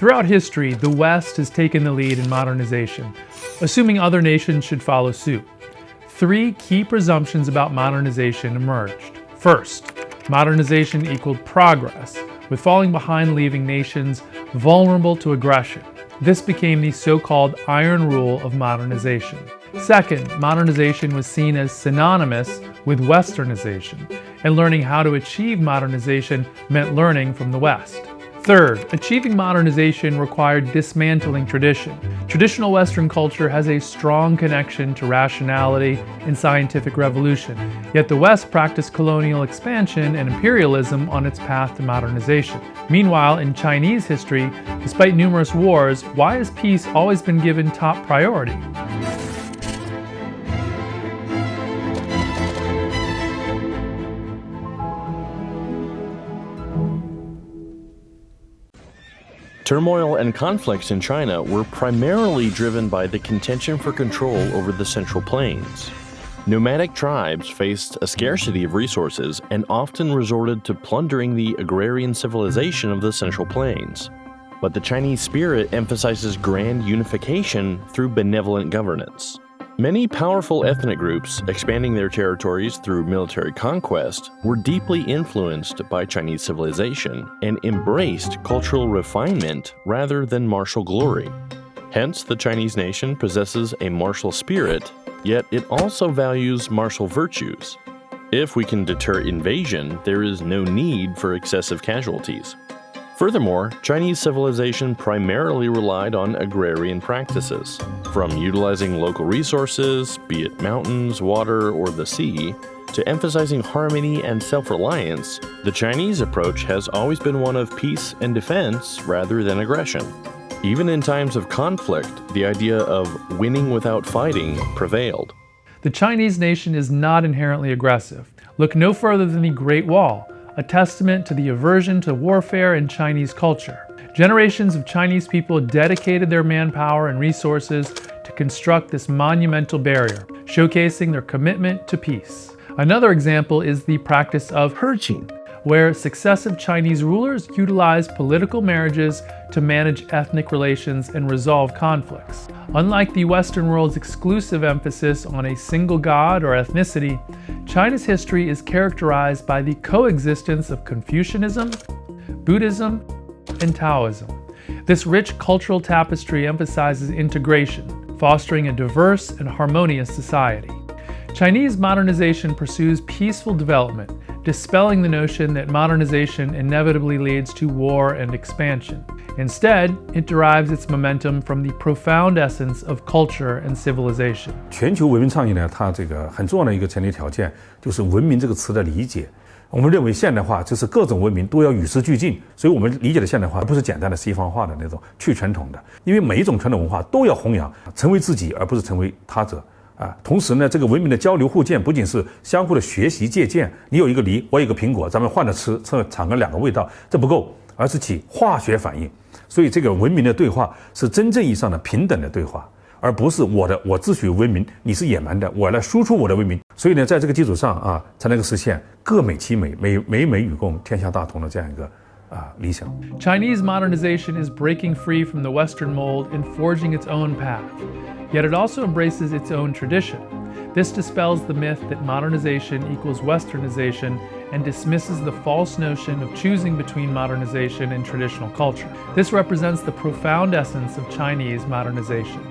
Throughout history, the West has taken the lead in modernization, assuming other nations should follow suit. Three key presumptions about modernization emerged. First, modernization equaled progress, with falling behind leaving nations vulnerable to aggression. This became the so-called iron rule of modernization. Second, modernization was seen as synonymous with westernization, and learning how to achieve modernization meant learning from the West. Third, achieving modernization required dismantling tradition. Traditional Western culture has a strong connection to rationality and scientific revolution, yet the West practiced colonial expansion and imperialism on its path to modernization. Meanwhile, in Chinese history, despite numerous wars, why has peace always been given top priority? Turmoil and conflicts in China were primarily driven by the contention for control over the Central Plains. Nomadic tribes faced a scarcity of resources and often resorted to plundering the agrarian civilization of the Central Plains. But the Chinese spirit emphasizes grand unification through benevolent governance. Many powerful ethnic groups expanding their territories through military conquest were deeply influenced by Chinese civilization and embraced cultural refinement rather than martial glory. Hence, the Chinese nation possesses a martial spirit, yet it also values martial virtues. If we can deter invasion, there is no need for excessive casualties. Furthermore, Chinese civilization primarily relied on agrarian practices. From utilizing local resources, be it mountains, water, or the sea, to emphasizing harmony and self-reliance, the Chinese approach has always been one of peace and defense rather than aggression. Even in times of conflict, the idea of winning without fighting prevailed. The Chinese nation is not inherently aggressive. Look no further than the Great Wall, a testament to the aversion to warfare in Chinese culture. Generations of Chinese people dedicated their manpower and resources to construct this monumental barrier, showcasing their commitment to peace. Another example is the practice of heqing, where successive Chinese rulers utilized political marriages to manage ethnic relations and resolve conflicts. Unlike the Western world's exclusive emphasis on a single god or ethnicity, China's history is characterized by the coexistence of Confucianism, Buddhism, and Taoism. This rich cultural tapestry emphasizes integration, fostering a diverse and harmonious society. Chinese modernization pursues peaceful development, dispelling the notion that modernization inevitably leads to war and expansion. Instead, it derives its momentum from the profound essence of culture and civilization. 全球文明倡议呢，它这个很重要的一个前提条件就是文明这个词的理解。我们认为现代化就是各种文明都要与时俱进，所以我们理解的现代化不是简单的西方化的那种去传统的，因为每一种传统文化都要弘扬，成为自己而不是成为他者。同时呢，这个文明的交流互鉴不仅是相互的学习借鉴，你有一个梨，我有一个苹果，咱们换着吃，尝个两个味道，这不够，而是起化学反应。所以这个文明的对话是真正意义上的平等的对话，而不是我自诩文明，你是野蛮的，我来输出我的文明。所以呢，在这个基础上才能够实现各美其美，美美与共，天下大同的这样一个理想。Chinese modernization is breaking free from the Western mold and forging its own path. Yet it also embraces its own tradition. This dispels the myth that modernization equals westernization and dismisses the false notion of choosing between modernization and traditional culture. This represents the profound essence of Chinese modernization.